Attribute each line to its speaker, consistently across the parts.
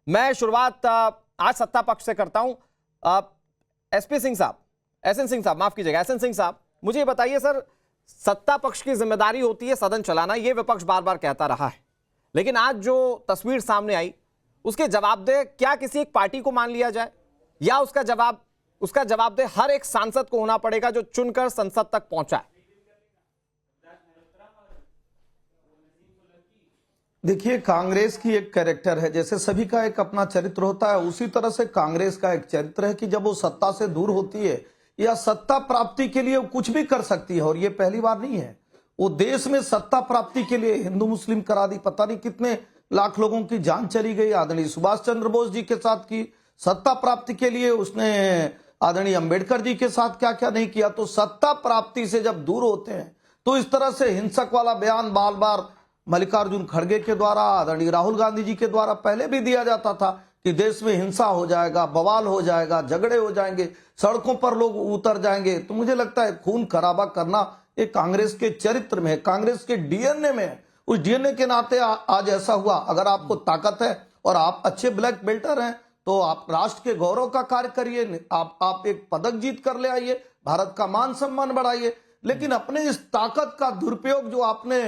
Speaker 1: मैं शुरुआत आज सत्ता पक्ष से करता हूं। एसपी सिंह साहब, एसएन सिंह साहब, माफ कीजिएगा, एसएन सिंह साहब, मुझे बताइए सर, सत्ता पक्ष की जिम्मेदारी होती है सदन चलाना, यह विपक्ष बार बार कहता रहा है, लेकिन आज जो तस्वीर सामने आई उसके जवाबदेह क्या किसी एक पार्टी को मान लिया जाए, या उसका जवाबदेह हर एक सांसद को होना पड़ेगा जो चुनकर संसद तक पहुंचा है?
Speaker 2: देखिए, कांग्रेस की एक कैरेक्टर है, जैसे सभी का एक अपना चरित्र होता है, उसी तरह से कांग्रेस का एक चरित्र है कि जब वो सत्ता से दूर होती है या सत्ता प्राप्ति के लिए वो कुछ भी कर सकती है, और ये पहली बार नहीं है। वो देश में सत्ता प्राप्ति के लिए हिंदू मुस्लिम करा दी, पता नहीं कितने लाख लोगों की जान चली गई। आदरणीय सुभाष चंद्र बोस जी के साथ की सत्ता प्राप्ति के लिए उसने आदरणीय अंबेडकर जी के साथ क्या क्या नहीं किया। तो सत्ता प्राप्ति से जब दूर होते हैं तो इस तरह से हिंसक वाला बयान बार बार मल्लिकार्जुन खड़गे के द्वारा, आदरणीय राहुल गांधी जी के द्वारा पहले भी दिया जाता था कि देश में हिंसा हो जाएगा, बवाल हो जाएगा, झगड़े हो जाएंगे, सड़कों पर लोग उतर जाएंगे। तो मुझे लगता है खून खराबा करना ये कांग्रेस के चरित्र में है, कांग्रेस के डीएनए में है। उस डीएनए के नाते आज ऐसा हुआ। अगर आपको ताकत है और आप अच्छे ब्लैक बेल्टर हैं तो आप राष्ट्र के गौरव का कार्य करिए, आप एक पदक जीत कर ले आइए, भारत का मान सम्मान बढ़ाइए। लेकिन अपने इस ताकत का दुरुपयोग जो आपने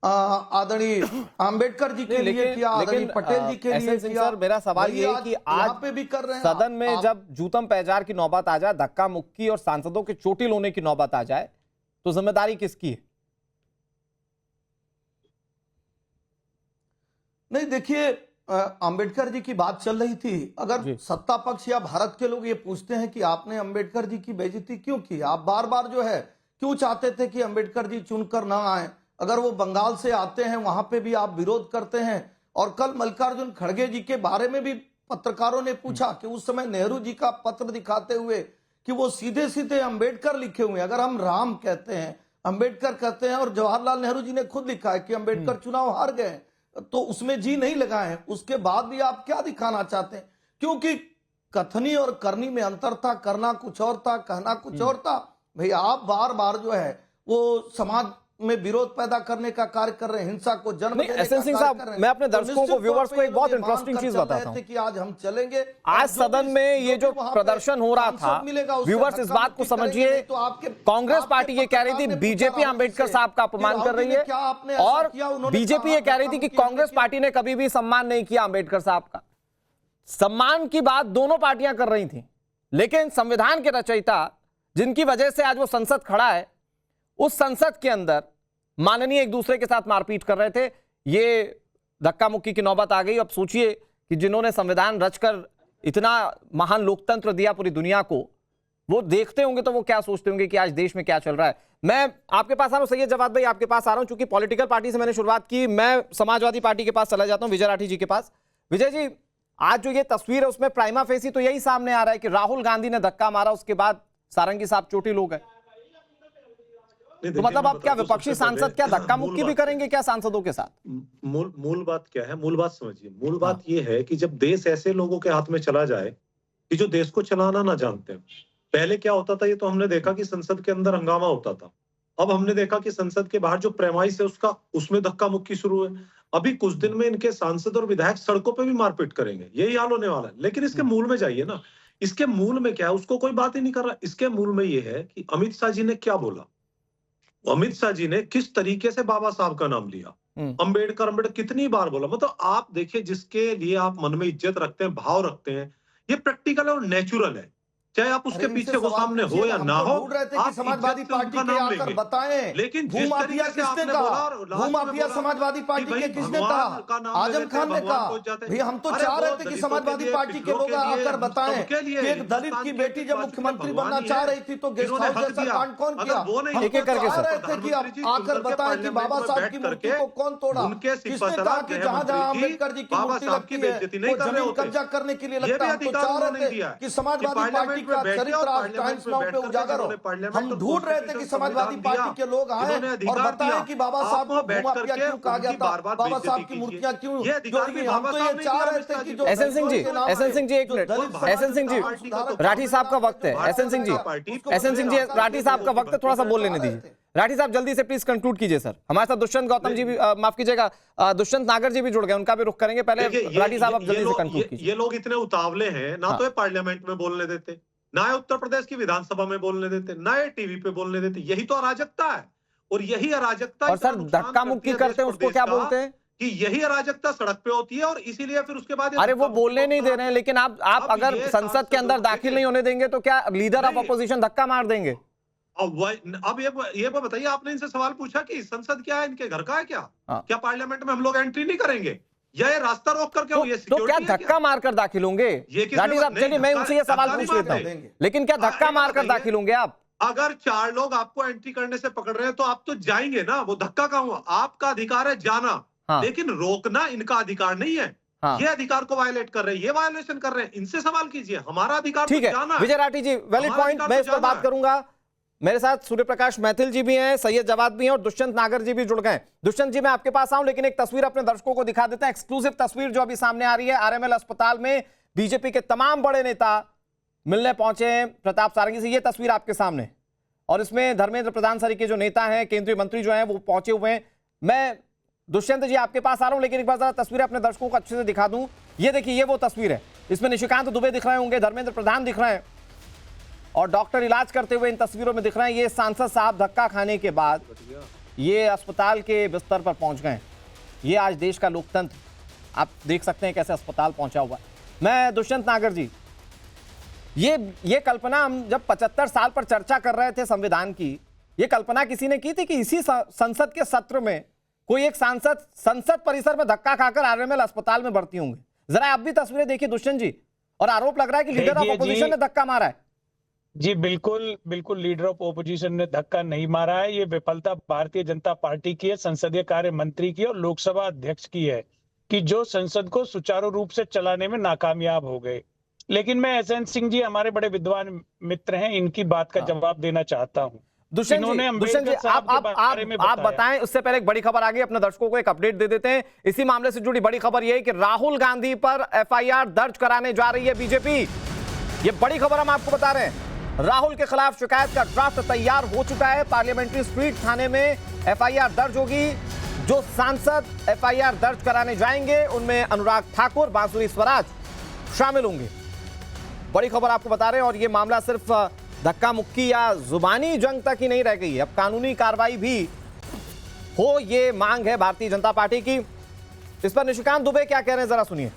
Speaker 2: आदरणीय अंबेडकर जी के लिए किया, आदरणीय पटेल जी के लिए किया,
Speaker 1: मेरा सवाल ये है कि आज
Speaker 2: पे भी कर रहे हैं
Speaker 1: सदन में जब जूतम पैजार की नौबत आ जाए, धक्का मुक्की और सांसदों के चोटिल होने की नौबत आ जाए, तो जिम्मेदारी किसकी है?
Speaker 2: नहीं, देखिए, अंबेडकर जी की बात चल रही थी। अगर सत्ता पक्ष या भारत के लोग ये पूछते हैं कि आपने अंबेडकर जी की बेइज्जती क्यों की, आप बार बार जो है क्यों चाहते थे कि अंबेडकर जी चुनकर ना आए, अगर वो बंगाल से आते हैं वहां पे भी आप विरोध करते हैं। और कल मल्लिकार्जुन खड़गे जी के बारे में भी पत्रकारों ने पूछा कि उस समय नेहरू जी का पत्र दिखाते हुए कि वो सीधे सीधे अंबेडकर लिखे हुए हैं। अगर हम राम कहते हैं, अंबेडकर कहते हैं, और जवाहरलाल नेहरू जी ने खुद लिखा है कि अंबेडकर चुनाव हार गए, तो उसमें जी नहीं लगाए हैं। उसके बाद भी आप क्या दिखाना चाहते हैं? क्योंकि कथनी और करनी में अंतर था, करना कुछ और था, कहना कुछ और था। भाई, आप बार बार जो है वो समाज में विरोध पैदा करने का कार्य कर रहे हैं, हिंसा को जन्म देने का कार्य कर रहे हैं।
Speaker 1: मैं अपने दर्शकों को, व्यूअर्स को एक बहुत इंटरेस्टिंग चीज बताता हूं
Speaker 2: कि आज हम चलेंगे,
Speaker 1: आज सदन में ये जो प्रदर्शन हो रहा था, व्यूअर्स इस बात को समझिए, कांग्रेस पार्टी ये कह रही थी बीजेपी अंबेडकर साहब का अपमान कर रही है, और बीजेपी ये कह रही थी कि कांग्रेस पार्टी ने कभी भी सम्मान नहीं किया अंबेडकर साहब का। सम्मान की बात दोनों पार्टियां कर रही थी, लेकिन संविधान के रचयिता जिनकी वजह से आज वो संसद खड़ा है, उस संसद के अंदर माननीय एक दूसरे के साथ मारपीट कर रहे थे। ये धक्का मुक्की की नौबत आ गई। अब सोचिए कि जिन्होंने संविधान रचकर इतना महान लोकतंत्र दिया पूरी दुनिया को, वो देखते होंगे तो वो क्या सोचते होंगे कि आज देश में क्या चल रहा है। मैं आपके पास आ रहा हूं सैयद जवाद भाई, आपके पास आ रहा हूं, चूंकि पॉलिटिकल पार्टी से मैंने शुरुआत की, मैं समाजवादी पार्टी के पास चला जाता हूं, विजय राठी जी के पास। विजय जी, आज जो ये तस्वीर है उसमें प्राइमा फेसी तो यही सामने आ रहा है कि राहुल गांधी ने धक्का मारा, उसके बाद सारंगी साहब चोटिल हो गए। तो मतलब आप क्या विपक्षी सांसद क्या धक्का मुक्की भी करेंगे क्या सांसदों के साथ?
Speaker 3: मूल बात क्या है? मूल बात समझिए। मूल बात ये है कि जब देश ऐसे लोगों के हाथ में चला जाए कि जो देश को चलाना ना जानते हैं। पहले क्या होता था, ये तो हमने देखा कि संसद के अंदर हंगामा होता था। अब हमने देखा कि संसद के बाहर जो प्रेमाइस है उसमें धक्का मुक्की शुरू है। अभी कुछ दिन में इनके सांसद और विधायक सड़कों पे भी मारपीट करेंगे, यही हाल होने वाला है। लेकिन इसके मूल में जाइए ना, इसके मूल में क्या है उसको कोई बात ही नहीं कर रहा। इसके मूल में ये है कि अमित शाह जी ने क्या बोला, अमित शाह जी ने किस तरीके से बाबा साहब का नाम लिया, अंबेडकर कितनी बार बोला। मतलब आप देखिए, जिसके लिए आप मन में इज्जत रखते हैं, भाव रखते हैं, ये प्रैक्टिकल है और नेचुरल है, चाहे आप उसके पीछे वो सामने हो या ना हो।
Speaker 2: आप समाजवादी पार्टी के आकर बताएं,
Speaker 3: लेकिन
Speaker 2: भूमाफिया किसने कहा? भूमाफिया समाजवादी पार्टी के किसने कहा? आजम खान ने कहा। भैया, हम तो चाह रहे थे कि समाजवादी पार्टी के लोग आकर बताएं कि एक दलित की बेटी जब मुख्यमंत्री बनना चाह रही थी तो गेस्ट हाउस जैसा कांड कौन किया? हम तो चाह रहे थे कि आप आकर बताएं कि बाबा साहब की मूर्ति को कौन तोड़ा, किसने कहा कि जहां जहां अंबेडकर जी की मूर्ति लगती है वो जमीन कब्जा करने के लिए लगता है। हम तो चाह रहे थे कि समाजवादी पार्टी का चरित्र आज टाइम्स नाउ पे उजागर हो। हम ढूंढ रहे थे कि समाजवादी पार्टी के लोग आए और बताएं कि बाबा साहब को भूमाफिया क्यों कहा गया था, बाबा साहब की मूर्तियां क्यों जोड़ी गई। हम तो ये चाह रहे थे कि जो
Speaker 1: एसएन सिंह जी, एसएन सिंह जी, एक मिनट, एसएन सिंह जी, राठी साहब का वक्त है। एसएन सिंह जी, एसएन सिंह जी, राठी साहब का वक्त है, थोड़ा सा बोल लेने दीजिए। राठी साहब जल्दी से प्लीज कंक्लूड कीजिए सर। हमारे साथ दुष्यंत गौतम जी भी माफ कीजिएगा, दुष्यंत नागर जी भी जुड़ गए, उनका भी रुख करेंगे। पहले राठी साहब आप जल्दी से कंक्लूड कीजिए।
Speaker 3: ये लोग इतने उतावले हैं, ना तो ये पार्लियामेंट में बोलने देते, ना ये उत्तर प्रदेश की विधानसभा में बोलने देते, ना ये टीवी पे बोलने देते। यही तो अराजकता है, और यही अराजकता
Speaker 1: और सर धक्का मुक्की करते हैं उसको क्या बोलते हैं
Speaker 3: कि यही अराजकता सड़क पे होती है, और इसीलिए फिर उसके बाद
Speaker 1: अरे वो बोलने नहीं दे रहे हैं, लेकिन आप अगर संसद के अंदर दाखिल नहीं होने देंगे तो क्या लीडर ऑफ अपोजिशन धक्का मार देंगे?
Speaker 3: अब ये बताइए, आपने इनसे सवाल पूछा कि संसद क्या है, इनके घर का है क्या? क्या पार्लियामेंट में हम लोग एंट्री नहीं करेंगे, या ये रास्ता रोक करके ये
Speaker 1: तो क्या धक्का मारकर दाखिल होंगे? राठी साहब चलिए मैं उनसे ये सवाल पूछ लेता हूँ, लेकिन क्या धक्का मारकर दाखिल होंगे आप?
Speaker 3: अगर 4 लोग आपको एंट्री करने से पकड़ रहे हैं तो आप तो जाएंगे ना, वो धक्का कहाँ हुआ? आपका अधिकार है जाना, लेकिन रोकना इनका अधिकार नहीं है। ये अधिकार को वायलेट कर रहे हैं, ये वायलेशन कर रहे हैं, इनसे सवाल कीजिए। हमारा अधिकार
Speaker 1: ठीक है विजय राठी जी, वैलिड पॉइंट, मैं इस पर बात करूंगा। मेरे साथ सूर्य प्रकाश मैथिल जी भी हैं, सैयद जवाद भी हैं, और दुष्यंत नागर जी भी जुड़ गए। दुष्यंत जी मैं आपके पास आऊं, लेकिन एक तस्वीर अपने दर्शकों को दिखा देते हैं, एक्सक्लूसिव तस्वीर जो अभी सामने आ रही है। आरएमएल अस्पताल में बीजेपी के तमाम बड़े नेता मिलने पहुंचे हैं प्रताप सारंगी से। ये तस्वीर आपके सामने, और इसमें धर्मेंद्र प्रधान सरी के जो नेता हैं, केंद्रीय मंत्री जो हैं, वो पहुंचे हुए हैं। मैं दुष्यंत जी आपके पास आ रहा हूं, लेकिन एक बार जरा तस्वीरें अपने दर्शकों को अच्छे से दिखा दूं। ये देखिए, ये वो तस्वीर है, इसमें निशिकांत दुबे दिख रहे होंगे, धर्मेंद्र प्रधान दिख रहे हैं, और डॉक्टर इलाज करते हुए इन तस्वीरों में दिख रहे हैं। ये सांसद साहब धक्का खाने के बाद ये अस्पताल के बिस्तर पर पहुंच गए। ये आज देश का लोकतंत्र आप देख सकते हैं कैसे अस्पताल पहुंचा हुआ है। मैं दुष्यंत नागर जी, ये कल्पना हम जब 75 साल पर चर्चा कर रहे थे संविधान की, ये कल्पना किसी ने की थी कि इसी संसद के सत्र में कोई एक सांसद संसद परिसर में धक्का खाकर आरएमएल अस्पताल में भर्ती होंगे? जरा आप भी तस्वीरें देखिए दुष्यंत जी, और आरोप लग रहा है कि लीडर ऑफ अपोजिशन ने धक्का मारा है।
Speaker 4: जी बिल्कुल लीडर ऑफ ओपोजिशन ने धक्का नहीं मारा है। ये विफलता भारतीय जनता पार्टी की है, संसदीय कार्य मंत्री की और लोकसभा अध्यक्ष की है कि जो संसद को सुचारू रूप से चलाने में नाकामयाब हो गए। लेकिन मैं एसएन सिंह जी हमारे बड़े विद्वान मित्र हैं, इनकी बात का जवाब देना चाहता हूँ।
Speaker 1: दुष्यंत जी आप बताएं, उससे पहले एक बड़ी खबर आ गई, अपने दर्शकों को एक अपडेट दे देते हैं। इसी मामले से जुड़ी बड़ी खबर यह है कि राहुल गांधी पर एफआईआर दर्ज कराने जा रही है बीजेपी। ये बड़ी खबर हम आपको बता रहे हैं। राहुल के खिलाफ शिकायत का ड्राफ्ट तैयार हो चुका है। पार्लियामेंट्री स्ट्रीट थाने में एफआईआर दर्ज होगी। जो सांसद एफआईआर दर्ज कराने जाएंगे उनमें अनुराग ठाकुर, बांसुरी स्वराज शामिल होंगे। बड़ी खबर आपको बता रहे हैं, और ये मामला सिर्फ धक्का मुक्की या जुबानी जंग तक ही नहीं रह गई है, अब कानूनी कार्रवाई भी हो, ये मांग है भारतीय जनता पार्टी की। इस पर निशिकांत दुबे क्या कह रहे हैं, जरा सुनिए।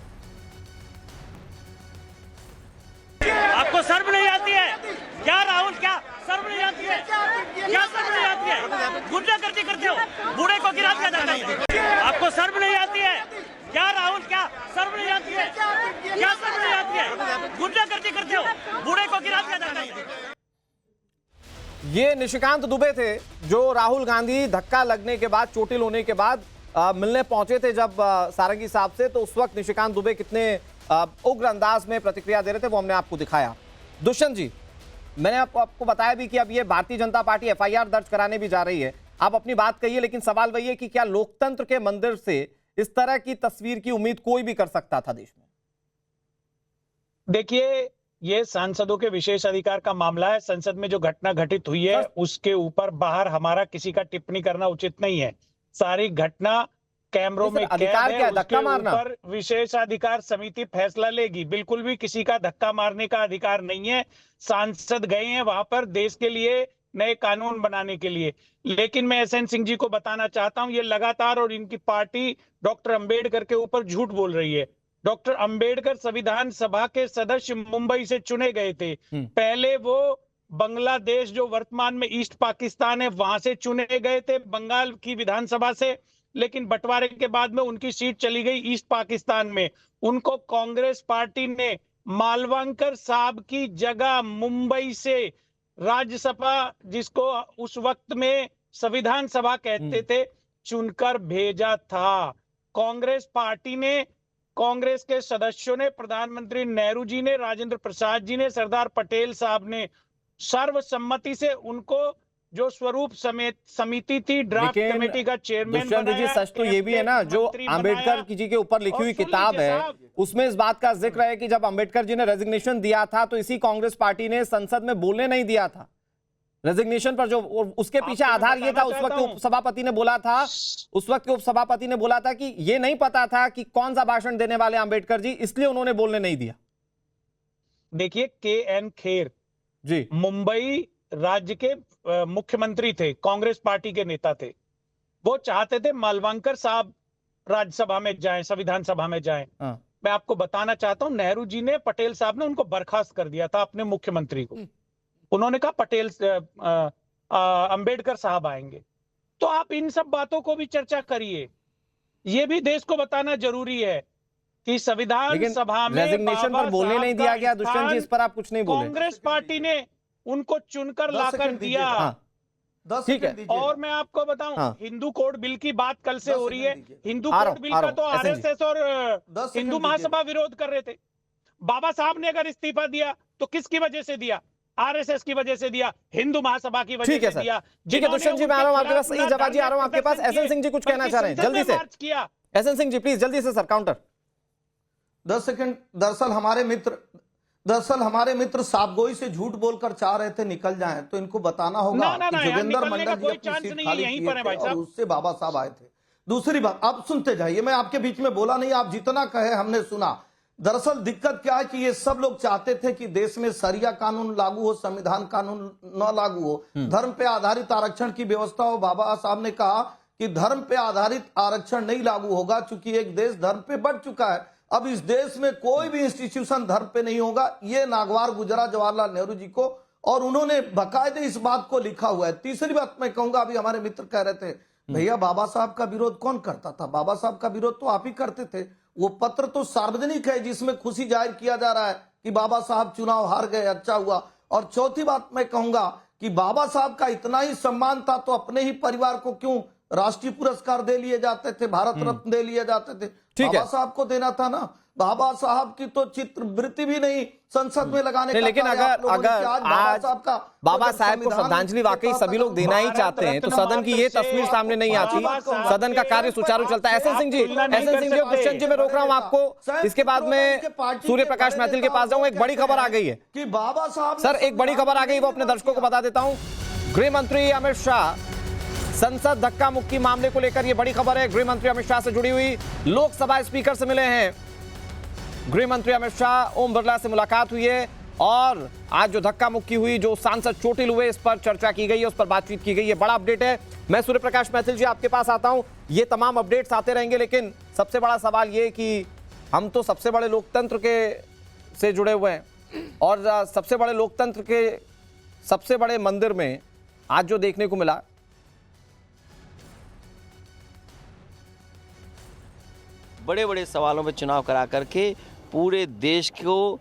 Speaker 5: आपको शर्म नहीं आती है क्या राहुल? क्या शर्म नहीं आती है? क्या शर्म नहीं आती है? गुंडागर्दी करते हो, बूढ़े को गिरा दिया जाता है। आपको शर्म नहीं आती है क्या राहुल? क्या शर्म नहीं आती है? क्या शर्म नहीं आती है? गुंडागर्दी करते हो, बूढ़े को गिरा दिया जाता है।
Speaker 1: ये निशिकांत दुबे थे जो राहुल गांधी धक्का लगने के बाद, चोटिल होने के बाद मिलने पहुंचे थे जब सारंगी साहब से। तो उस वक्त निशिकांत दुबे कितने उग्र अंदाज में प्रतिक्रिया दे रहे थे वो हमने आपको दिखाया। दुष्यंत जी, मैंने आपको बताया भी कि अब ये भारतीय जनता पार्टी एफआईआर दर्ज कराने भी जा रही है। आप अपनी बात कहिए, लेकिन सवाल वही है कि क्या लोकतंत्र के मंदिर से इस तरह की तस्वीर की उम्मीद कोई भी कर सकता था देश में?
Speaker 4: देखिए, ये सांसदों के विशेष अधिकार का मामला है। संसद में जो घटना घटित हुई है उसके ऊपर बाहर हमारा किसी का टिप्पणी करना उचित नहीं है। सारी घटना कैमरों में
Speaker 1: अधिकार क्या है? धक्का मारना
Speaker 4: पर विशेषाधिकार समिति फैसला लेगी। बिल्कुल भी किसी का धक्का मारने का अधिकार नहीं है। सांसद गए हैं वहां पर देश के लिए नए कानून बनाने के लिए। लेकिन मैं एसएन सिंह जी को बताना चाहता हूं, ये लगातार और इनकी पार्टी डॉक्टर अंबेडकर के ऊपर झूठ बोल रही है। डॉक्टर अंबेडकर संविधान सभा के सदस्य मुंबई से चुने गए थे। पहले वो बांग्लादेश, जो वर्तमान में ईस्ट पाकिस्तान है, वहां से चुने गए थे, बंगाल की विधानसभा से। लेकिन बंटवारे के बाद में उनकी सीट चली गई ईस्ट पाकिस्तान में। उनको कांग्रेस पार्टी ने मालवांकर साहब की जगह मुंबई से राज्यसभा, जिसको उस वक्त में संविधान सभा कहते थे, चुनकर भेजा था। कांग्रेस पार्टी ने, कांग्रेस के सदस्यों ने, प्रधानमंत्री नेहरू जी ने, राजेंद्र प्रसाद जी ने, सरदार पटेल साहब ने सर्वसम्मति से उनको जो स्वरूप समिति थी, ड्राफ्ट कमेटी का चेयरमैन बनाया।
Speaker 1: जी, सच तो ये भी है ना, जो अंबेडकर जी के ऊपर लिखी हुई किताब है उसमें इस बात का जिक्र है कि जब अंबेडकर जी ने रेजिग्नेशन दिया था तो इसी कांग्रेस पार्टी ने संसद में बोलने नहीं दिया था। रेजिग्नेशन पर जो उसके पीछे आधार ये था, उस वक्त के उपसभापति ने बोला था, उस वक्त के उपसभापति ने बोला था कि ये नहीं पता था कि कौन सा भाषण देने वाले अंबेडकर जी, इसलिए उन्होंने बोलने नहीं दिया।
Speaker 4: देखिए, के.एन. खेर
Speaker 1: जी
Speaker 4: मुंबई राज्य के मुख्यमंत्री थे, कांग्रेस पार्टी के नेता थे। वो चाहते थे मालवंकर साहब राज्यसभा में जाएं, संविधान सभा में जाएं। मैं आपको बताना चाहता हूं, नेहरू जी ने, पटेल साहब ने उनको बर्खास्त कर दिया था, अपने मुख्यमंत्री को। उन्होंने कहा पटेल अंबेडकर साहब आएंगे। तो आप इन सब बातों को भी चर्चा करिए। ये भी देश को बताना जरूरी है कि संविधान सभा में
Speaker 1: रेजिग्नेशन पर बोलने नहीं दिया गया। दुष्यंत जी, इस पर आप कुछ नहीं बोले।
Speaker 4: कांग्रेस पार्टी ने उनको चुनकर लाकर दिया।
Speaker 1: ठीक है।
Speaker 4: और मैं आपको बताऊं, हिंदू कोड बिल की बात कल से हो रही है। हिंदू कोड बिल का तो आरएसएस और हिंदू महासभा विरोध कर रहे थे। बाबा साहब ने अगर इस्तीफा दिया तो किसकी वजह से दिया? आरएसएस की वजह से दिया, हिंदू महासभा की वजह से दिया।
Speaker 1: ठीक है दुष्यंत जी, मैं आ रहा हूं आपके पास, जवाब जी आ रहा हूं आपके पास। एसएन सिंह जी कुछ कहना चाह रहे हैं, जल्दी से। एसएन सिंह जी प्लीज जल्दी से सर, काउंटर।
Speaker 2: 10 सेकंड। दरअसल हमारे मित्र साबगोई से झूठ बोलकर चाह रहे थे निकल जाएं, तो इनको बताना होगा कि जोगिंदर मंडल जी अपनी सीट खाली किए थे और उससे बाबा साहब आए थे। दूसरी बात, आप सुनते जाइए, मैं आपके बीच में बोला नहीं, आप जितना कहे हमने सुना। दरअसल दिक्कत क्या है कि ये सब लोग चाहते थे कि देश में शरिया कानून लागू हो, संविधान कानून न लागू हो, धर्म पे आधारित आरक्षण की व्यवस्था हो। बाबा साहब ने कहा कि धर्म पे आधारित आरक्षण नहीं लागू होगा, चूंकि एक देश धर्म पे बढ़ चुका है। अब इस देश में कोई भी इंस्टीट्यूशन धर्म पे नहीं होगा। ये नागवार गुजरा जवाहरलाल नेहरू जी को, और उन्होंने बाकायदे इस बात को लिखा हुआ है। तीसरी बात मैं कहूंगा, अभी हमारे मित्र कह रहे थे भैया बाबा साहब का विरोध कौन करता था? बाबा साहब का विरोध तो आप ही करते थे। वो पत्र तो सार्वजनिक है जिसमें खुशी जाहिर किया जा रहा है कि बाबा साहब चुनाव हार गए, अच्छा हुआ। और चौथी बात मैं कहूंगा कि बाबा साहब का इतना ही सम्मान था तो अपने ही परिवार को क्यों राष्ट्रीय पुरस्कार दे लिए जाते थे, भारत रत्न दे लिए जाते थे? बाबा साहब को देना था ना। बाबा साहब की तो चित्रवृत्ति भी नहीं संसद में लगाने का।
Speaker 1: लेकिन अगर आज बाबा साहब को श्रद्धांजलि वाकई सभी लोग देना ही चाहते हैं, तो सदन की ये तस्वीर सामने नहीं आती, सदन का कार्य सुचारू चलता है। एसएन सिंह जी और दुष्यंत जी, मैं रोक रहा हूं आपको, इसके बाद में सूर्य प्रकाश मैथिल के पास जाऊंगा। एक बड़ी खबर आ गई है
Speaker 2: कि बाबा साहब,
Speaker 1: सर एक बड़ी खबर आ गई, वो अपने दर्शकों को बता देता हूं। गृह मंत्री अमित शाह संसद धक्का मुक्की मामले को लेकर ये बड़ी खबर है। गृह मंत्री अमित शाह से जुड़ी हुई, लोकसभा स्पीकर से मिले हैं गृह मंत्री अमित शाह। ओम बिरला से मुलाकात हुई है और आज जो धक्का मुक्की हुई, जो सांसद चोटिल हुए, इस पर चर्चा की गई है, उस पर बातचीत की गई है। बड़ा अपडेट है। मैं सूर्य प्रकाश मैथिल जी आपके पास आता हूं। ये तमाम अपडेट्स आते रहेंगे, लेकिन सबसे बड़ा सवाल ये कि हम तो सबसे बड़े लोकतंत्र के से जुड़े हुए हैं, और सबसे बड़े लोकतंत्र के सबसे बड़े मंदिर में आज जो देखने को मिला,
Speaker 6: बड़े बड़े सवालों पे चुनाव करा करके पूरे देश को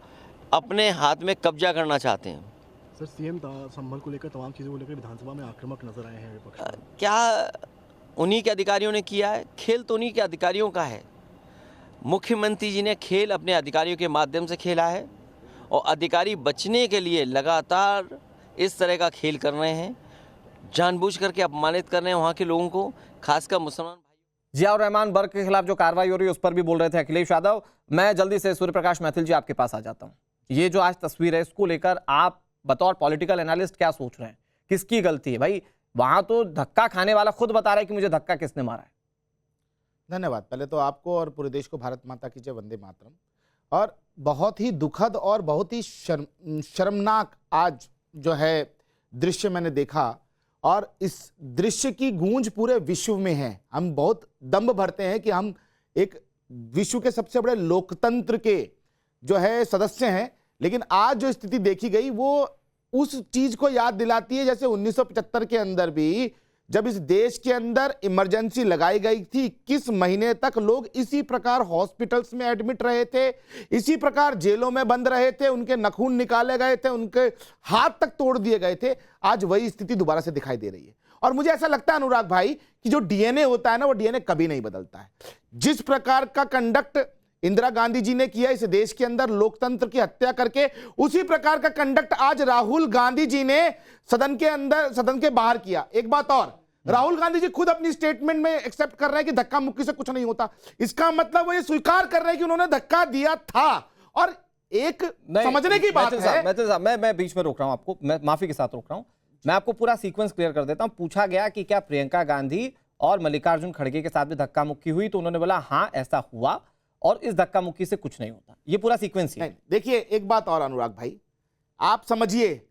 Speaker 6: अपने हाथ में कब्जा करना चाहते हैं।
Speaker 7: सर, सीएम संभल को लेकर, तमाम चीज़ों को लेकर विधानसभा में आक्रामक नजर आए हैं विपक्ष।
Speaker 6: क्या उन्हीं के अधिकारियों ने किया है? खेल तो उन्हीं के अधिकारियों का है। मुख्यमंत्री जी ने खेल अपने अधिकारियों के माध्यम से खेला है, और अधिकारी बचने के लिए लगातार इस तरह का खेल कर रहे हैं, जानबूझ करके अपमानित कर रहे हैं वहाँ के लोगों को, खासकर मुसलमान।
Speaker 1: जियाउर रहमान बर्ग के खिलाफ जो कार्रवाई हो रही है उस पर भी बोल रहे थे अखिलेश यादव। मैं जल्दी से सूर्य प्रकाश मैथिल जी आपके पास आ जाता हूं। ये जो आज तस्वीर है, इसको लेकर आप बतौर पॉलिटिकल एनालिस्ट क्या सोच रहे हैं? किसकी गलती है भाई? वहां तो धक्का खाने वाला खुद बता रहा है कि मुझे धक्का किसने मारा है।
Speaker 8: धन्यवाद। पहले तो आपको और पूरे देश को भारत माता की जय, वंदे मातरम। और बहुत ही दुखद और बहुत ही शर्मनाक आज जो है दृश्य मैंने देखा, और इस दृश्य की गूंज पूरे विश्व में है। हम बहुत दम्भ भरते हैं कि हम एक विश्व के सबसे बड़े लोकतंत्र के जो है सदस्य हैं, लेकिन आज जो स्थिति देखी गई वो उस चीज को याद दिलाती है जैसे 1975 के अंदर भी जब इस देश के अंदर इमरजेंसी लगाई गई थी, 21 महीने तक लोग इसी प्रकार हॉस्पिटल्स में एडमिट रहे थे, इसी प्रकार जेलों में बंद रहे थे, उनके नखून निकाले गए थे, उनके हाथ तक तोड़ दिए गए थे। आज वही स्थिति दोबारा से दिखाई दे रही है। और मुझे ऐसा लगता है अनुराग भाई कि जो डीएनए होता है ना, वो डीएनए कभी नहीं बदलता है। जिस प्रकार का कंडक्ट इंदिरा गांधी जी ने किया इस देश के अंदर लोकतंत्र की हत्या करके, उसी प्रकार का कंडक्ट आज राहुल गांधी जी ने सदन के अंदर, सदन के बाहर किया। एक बात और, राहुल गांधी जी खुद अपनी स्टेटमेंट में एक्सेप्ट कर रहे हैं कि धक्का मुक्की से कुछ नहीं होता। इसका मतलब वो ये स्वीकार कर रहे हैं कि उन्होंने धक्का दिया था। और एक समझने की बात है,
Speaker 1: मैं बीच में रोक रहा हूं आपको, मैं माफी के साथ रोक रहा हूं। मैं आपको पूरा सीक्वेंस क्लियर कर देता हूं। पूछा गया कि क्या प्रियंका गांधी और मल्लिकार्जुन खड़गे के साथ भी धक्का मुक्की हुई, तो उन्होंने बोला हाँ ऐसा हुआ और इस धक्का मुक्की से कुछ नहीं होता। ये पूरा सीक्वेंस है।
Speaker 8: देखिए एक बात और अनुराग भाई, आप समझिए,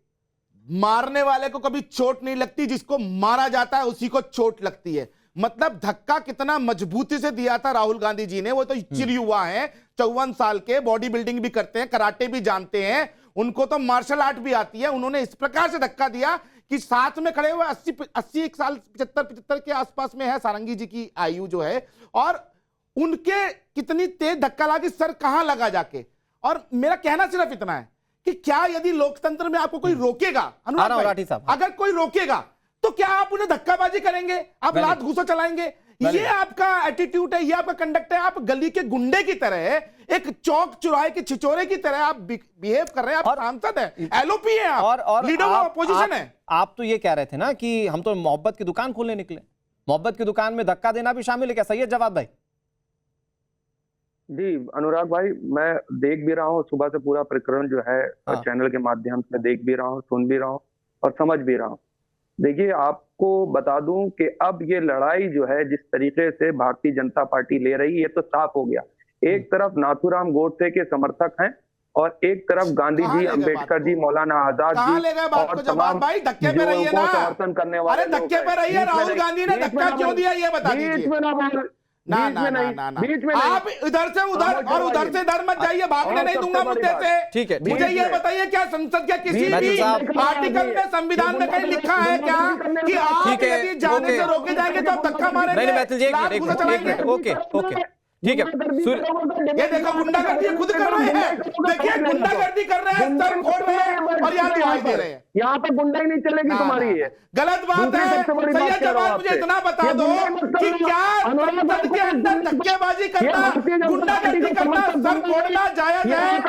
Speaker 8: मारने वाले को कभी चोट नहीं लगती, जिसको मारा जाता है उसी को चोट लगती है। मतलब धक्का कितना मजबूती से दिया था राहुल गांधी जी ने। वो तो चिर युवा हैं, 54 साल के, बॉडी बिल्डिंग भी करते हैं, कराटे भी जानते हैं, उनको तो मार्शल आर्ट भी आती है। उन्होंने इस प्रकार से धक्का दिया कि साथ में खड़े हुए 80 साल 75 के आसपास में है सारंगी जी की आयु जो है, और उनके कितनी तेज धक्का लगा कि सर कहां लगा जाके। और मेरा कहना सिर्फ इतना है कि क्या यदि लोकतंत्र में आपको कोई रोकेगा, अनुराग भाई, अगर कोई रोकेगा तो क्या आप उन्हें धक्काबाजी करेंगे, आप लात घूसा चलाएंगे? ये आपका एटीट्यूड है, ये आपका कंडक्ट है। आप गली के गुंडे की तरह, एक चौक चौराहे के छिचोरे की तरह आप बिहेव कर रहे हैं। आप सांसद हैं, एलओपी हैं आप,
Speaker 1: और
Speaker 8: लीडर ऑफ अपोजिशन है।
Speaker 1: आप तो ये कह रहे थे ना कि हम तो मोहब्बत की दुकान खोलने निकले, मोहब्बत की दुकान में धक्का देना भी शामिल है क्या? सही है जवाब भाई?
Speaker 9: जी अनुराग भाई, मैं देख भी रहा हूँ, सुबह से पूरा प्रकरण जो है चैनल के माध्यम से देख भी रहा हूँ, सुन भी रहा हूँ और समझ भी रहा हूँ। देखिए, आपको बता दूं कि अब ये लड़ाई जो है जिस तरीके से भारतीय जनता पार्टी ले रही है, तो साफ हो गया। एक तरफ नाथूराम गोडसे के समर्थक हैं और एक तरफ गांधी जी, अंबेडकर जी, मौलाना आजाद जी और तमाम समर्थन करने वाले।
Speaker 8: अरे धक्के पे रही है, राहुल गांधी ने धक्का क्यों दिया ये बता दीजिए। बीच में आप इधर से उधर और उधर से इधर मत जाइए, भागने नहीं दूंगा मुद्दे से।
Speaker 1: ठीक है,
Speaker 8: मुझे ये बताइए, क्या संसद के किसी भी आर्टिकल में, संविधान में कहीं लिखा है क्या कि आप यदि जाने से रोके जाएंगे तो आप धक्का मारेंगे?
Speaker 1: नहीं मैथिल जी, एक मिनट, ओके ठीक है।
Speaker 8: ये देखो गुंडागर्दी खुद कर रहे हैं, देखिए गुंडागर्दी कर रहे हैं, सर फोड़ रहे हैं और यहाँ दिखाई दे रहे हैं।
Speaker 9: यहाँ पे गुंडाई नहीं चलेगी तुम्हारी, ये
Speaker 8: गलत बात है। सही जवाब मुझे इतना बता दो कि क्या संसद के अंदर धक्केबाजी करना, गुंडागर्दी करना, सर फोड़ना जायज है?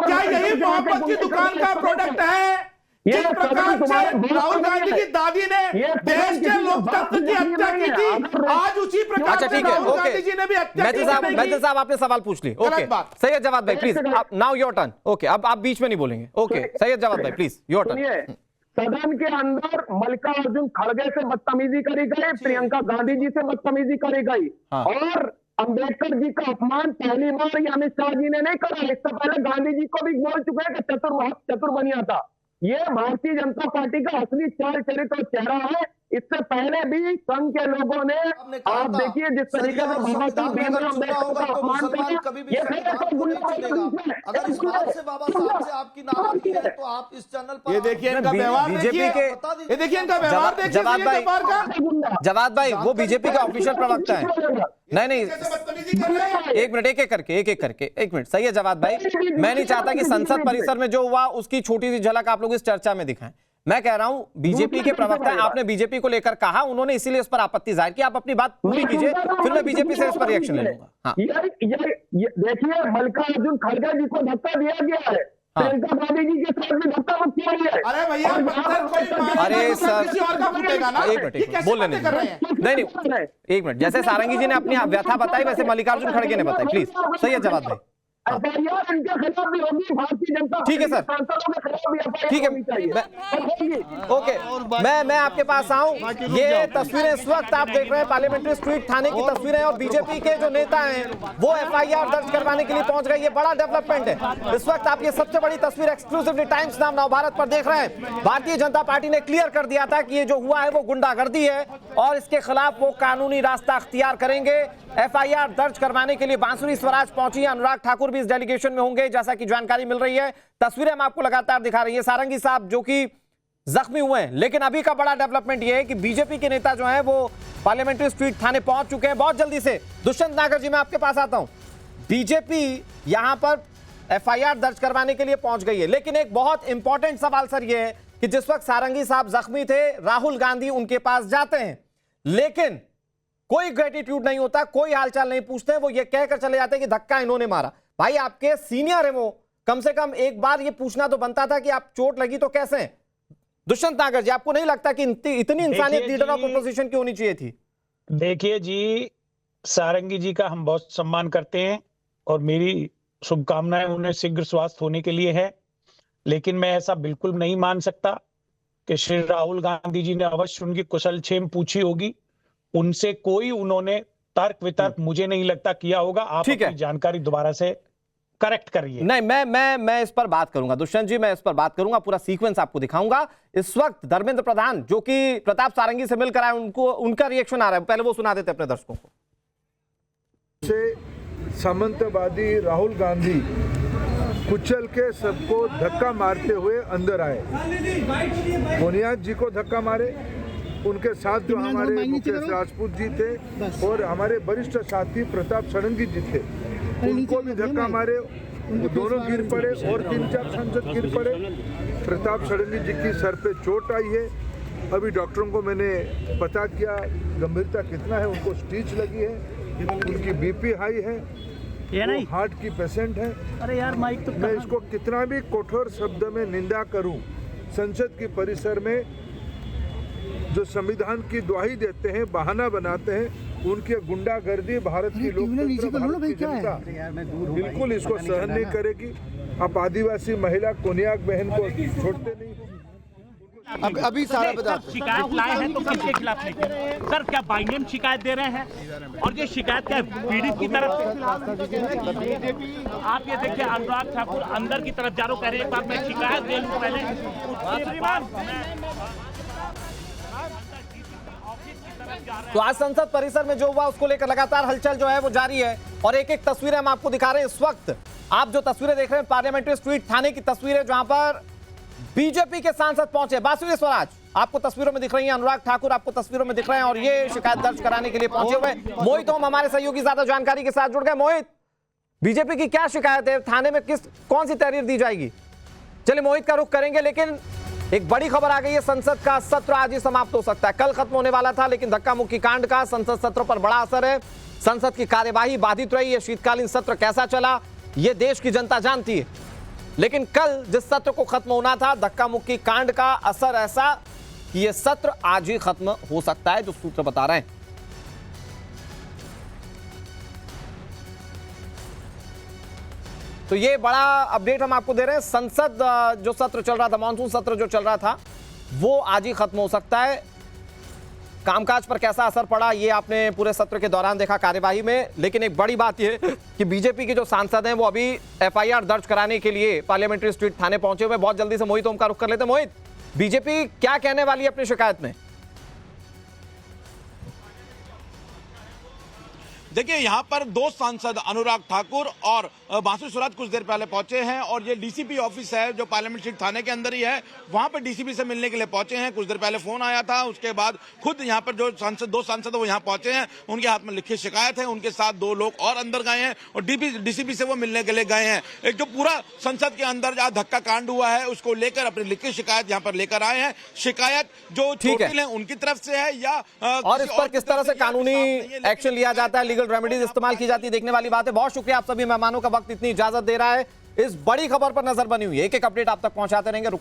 Speaker 8: क्या यही मोहब्बत की दुकान का प्रोडक्ट है? जिस प्रकार से राहुल गांधी की दादी ने देश के लोकतंत्र की हत्या की थी, आज उसी प्रकार से राहुल गांधी जी ने भी हत्या की।
Speaker 1: मैथिल साहब आपने सवाल पूछ ली, ओके सही है जवाब भाई, please now your turn. Okay, अब आप बीच में नहीं बोलेंगे। ओके सही है जवाब भाई, प्लीज योर टर्न।
Speaker 9: सदन के अंदर मल्लिकार्जुन खड़गे से बदतमीजी करी गई, प्रियंका गांधी जी से बदतमीजी करी गई और अंबेडकर जी का अपमान पहली बार अमित शाह जी ने नहीं करा। इससे पहले गांधी जी को भी बोल चुके हैं कि चतुर बनिया था। ये भारतीय जनता पार्टी का असली चाल चरित्र और चेहरा है। इससे पहले भी संघ के लोगों ने, आप देखिए जिस तरीके से बाबा साहब भीमराव अम्बेडकर का अपमान किया, ये
Speaker 2: अगर इस बात से बाबा साहब से आपकी नाराजगी है तो आप इस चैनल पर,
Speaker 8: ये देखिए इनका व्यवहार, देखिए ये देखिए इनका व्यवहार देखिए।
Speaker 1: जवाब भाई वो बीजेपी का ऑफिशियल प्रवक्ता है। नहीं एक मिनट, एक मिनट। सही है जवाब भाई, मैं नहीं चाहता कि संसद परिसर में जो हुआ उसकी छोटी सी झलक आप लोग इस चर्चा में दिखाएं। मैं कह रहा हूं बीजेपी के प्रवक्ता हैं, आपने बीजेपी को लेकर कहा, उन्होंने इसीलिए उस पर आपत्ति जाहिर की। आप अपनी बात पूरी कीजिए, फिर मैं बीजेपी से इस पर रिएक्शन ले लूंगा। हाँ
Speaker 9: देखिए, मल्लिकार्जुन खड़गे जी को धक्का दिया गया है, प्रियंका गांधी जी के साथ में धक्का मत किया है।
Speaker 8: अरे भैया,
Speaker 1: अरे सर
Speaker 8: किसी और का फूटेगा ना,
Speaker 1: एक मिनट बोल लेने नहीं एक मिनट। जैसे सारंगी जी ने अपनी व्यथा बताई, वैसे मल्लिकार्जुन खड़गे ने बताई। प्लीज सही है जवाब भाई,
Speaker 9: इनके खिलाफ भी होगी, भारतीय जनता
Speaker 1: ठीक है सर, ठीक है ओके। मैं आपके पास आऊं। ये तस्वीरें इस वक्त आप देख रहे हैं पार्लियामेंट्री स्ट्रीट थाने की तस्वीरें, और बीजेपी के जो नेता हैं वो एफआईआर दर्ज करवाने के लिए पहुंच गए। ये बड़ा डेवलपमेंट है। इस वक्त आप ये सबसे बड़ी तस्वीर एक्सक्लूसिवली टाइम्स नाउ नवभारत पर देख रहे हैं। भारतीय जनता पार्टी ने क्लियर कर दिया था कि ये जो हुआ है वो गुंडागर्दी है और इसके खिलाफ वो कानूनी रास्ता अख्तियार करेंगे। एफआईआर दर्ज करवाने के लिए बांसुरी स्वराज पहुंची, अनुराग ठाकुर भी इस डेलीगेशन में होंगे जैसा कि जानकारी मिल रही है। तस्वीरें हम आपको लगातार दिखा रही है। सारंगी साहब जो कि जख्मी हुए हैं, लेकिन अभी का बड़ा डेवलपमेंट यह है कि बीजेपी के नेता जो हैं वो पार्लियामेंट्री स्ट्रीट थाने पहुंच चुके हैं बहुत जल्दी से। दुष्यंत नागर जी, मैं आपके पास आता हूं। बीजेपी यहां पर एफआईआर दर्ज करवाने के लिए पहुंच गई है, लेकिन एक बहुत इंपॉर्टेंट सवाल सर यह है कि जिस वक्त सारंगी साहब जख्मी थे, राहुल गांधी उनके पास जाते हैं, लेकिन कोई ग्रेटिट्यूड नहीं होता, कोई हालचाल नहीं पूछते। वो ये कहकर चले जाते हैं कि धक्का इन्होंने मारा। भाई आपके सीनियर है वो, कम से कम एक बार ये पूछना तो बनता था कि आप चोट लगी तो कैसे हैं? दुष्यंत नागर जी, आपको नहीं लगता कि इतनी इंसानियत लीडर ऑफ अपोजिशन की होनी चाहिए थी?
Speaker 4: देखिए जी, सारंगी जी का हम बहुत सम्मान करते हैं और मेरी शुभकामनाएं उन्हें शीघ्र स्वास्थ्य होने के लिए है, लेकिन मैं ऐसा बिल्कुल नहीं मान सकता कि श्री राहुल गांधी जी ने अवश्य उनकी कुशलक्षेम पूछी होगी, उनसे कोई उन्होंने तर्क वितर्क मुझे नहीं लगता किया होगा। आप अपनी जानकारी दोबारा से करेक्ट करिए।
Speaker 1: नहीं, मैं इस पर बात करूंगा दुष्यंत जी, मैं इस पर बात करूंगा, पूरा सीक्वेंस आपको दिखाऊंगा। इस वक्त धर्मेंद्र प्रधान जो कि प्रताप सारंगी से मिलकर आए, उनको उनका रिएक्शन आ रहा है, पहले वो सुना देते अपने दर्शकों को।
Speaker 10: सामंतवादी राहुल गांधी कुचल के सबको धक्का मारते हुए अंदर आए। बुनियाद जी को धक्का मारे, उनके साथ जो हमारे मुकेश राजपूत जी थे और हमारे वरिष्ठ साथी प्रताप षडंगी जी थे, उनको भी धक्का मारे, दोनों गिर पड़े और 3-4 सांसद गिर पड़े। प्रताप षडंगी जी की सर पे चोट आई है, अभी डॉक्टरों को मैंने पता किया गंभीरता कितना है, उनको स्टिच लगी है, उनकी बीपी हाई है, वो हार्ट की पेशेंट है।
Speaker 5: अरे यार माइक तो
Speaker 10: मैं इसको कितना भी कठोर शब्द में निंदा करूं, संसद की परिसर में जो संविधान की दुहाई देते हैं, बहाना बनाते हैं, उनकी गुंडागर्दी भारत की लोकतंत्र, भारत की जनता बिल्कुल इसको सहन नहीं करेगी। आप आदिवासी महिला कोनियाक बहन को छोड़ते नहीं।
Speaker 5: अभी सारा बता शिकायत लाए हैं तो किसके खिलाफ लेके सर, क्या बाइनेम शिकायत दे रहे हैं? और ये शिकायत क्या पीड़ित की तरफ से? आप ये देखिए, अनुराग ठाकुर अंदर की तरफ जा रहे, कह रहे एक बार मैं शिकायत दे लूं पहले, उसके बाद
Speaker 1: तो आज संसद परिसर में जो हुआ उसको लेकर लगातार हलचल जो है वो जारी है और एक एक तस्वीरें हम आपको दिखा रहे हैं। इस वक्त आप जो तस्वीरें देख रहे हैं पार्लियामेंट्री स्ट्रीट थाने की तस्वीरें, जहां पर बीजेपी के सांसद पहुंचे। बांसुरी स्वराज आपको तस्वीरों में दिख रही हैं, अनुराग ठाकुर आपको तस्वीरों में दिख रहे हैं और ये शिकायत दर्ज कराने के लिए पहुंचे हुए। मोहित ओम हमारे सहयोगी ज्यादा जानकारी के साथ जुड़ गए। मोहित, बीजेपी की क्या शिकायत है? थाने में कौन सी तहरीर दी जाएगी? चलिए मोहित का रुख करेंगे, लेकिन एक बड़ी खबर आ गई है, संसद का सत्र आज ही समाप्त हो सकता है। कल खत्म होने वाला था, लेकिन धक्का मुक्की कांड का संसद सत्र पर बड़ा असर है। संसद की कार्यवाही बाधित रही है। शीतकालीन सत्र कैसा चला यह देश की जनता जानती है, लेकिन कल जिस सत्र को खत्म होना था, धक्का मुक्की कांड का असर ऐसा कि यह सत्र आज ही खत्म हो सकता है, जो सूत्र बता रहे हैं। तो ये बड़ा अपडेट हम आपको दे रहे हैं। संसद जो सत्र चल रहा था, मानसून सत्र जो चल रहा था, वो आज ही खत्म हो सकता है। कामकाज पर कैसा असर पड़ा ये आपने पूरे सत्र के दौरान देखा कार्यवाही में, लेकिन एक बड़ी बात ये कि बीजेपी के जो सांसद हैं वो अभी एफआईआर दर्ज कराने के लिए पार्लियामेंट्री स्ट्रीट थाने पहुंचे हुए। बहुत जल्दी से मोहित ओम का रुख कर लेते हैं। मोहित, बीजेपी क्या कहने वाली है अपनी शिकायत में?
Speaker 11: देखिए, यहाँ पर दो सांसद अनुराग ठाकुर और बांसुरी स्वराज कुछ देर पहले पहुंचे हैं और ये डीसीपी ऑफिस है जो पार्लियामेंट स्ट्रीट थाने के अंदर ही है, वहां पर डीसीपी से मिलने के लिए पहुंचे हैं। कुछ देर पहले फोन आया था, उसके बाद खुद यहाँ पर जो दो सांसद वो यहाँ पहुंचे हैं, उनके हाथ में लिखित शिकायत है, उनके साथ 2 लोग और अंदर गए हैं और डीसीपी से वो मिलने के लिए गए हैं। एक जो पूरा संसद के अंदर जहाँ धक्का कांड हुआ है उसको लेकर अपनी लिखित शिकायत यहाँ पर लेकर आए हैं। शिकायत जो चोटिल है उनकी तरफ से है या
Speaker 1: और इस पर किस तरह से कानूनी एक्शन लिया जाता है, लीगल रेमेडीज इस्तेमाल की जाती है, देखने वाली बात है। बहुत शुक्रिया आप सभी मेहमानों का वक्त इतनी इजाजत दे रहा है। इस बड़ी खबर पर नजर बनी हुई है, एक एक अपडेट आप तक पहुंचाते रहेंगे।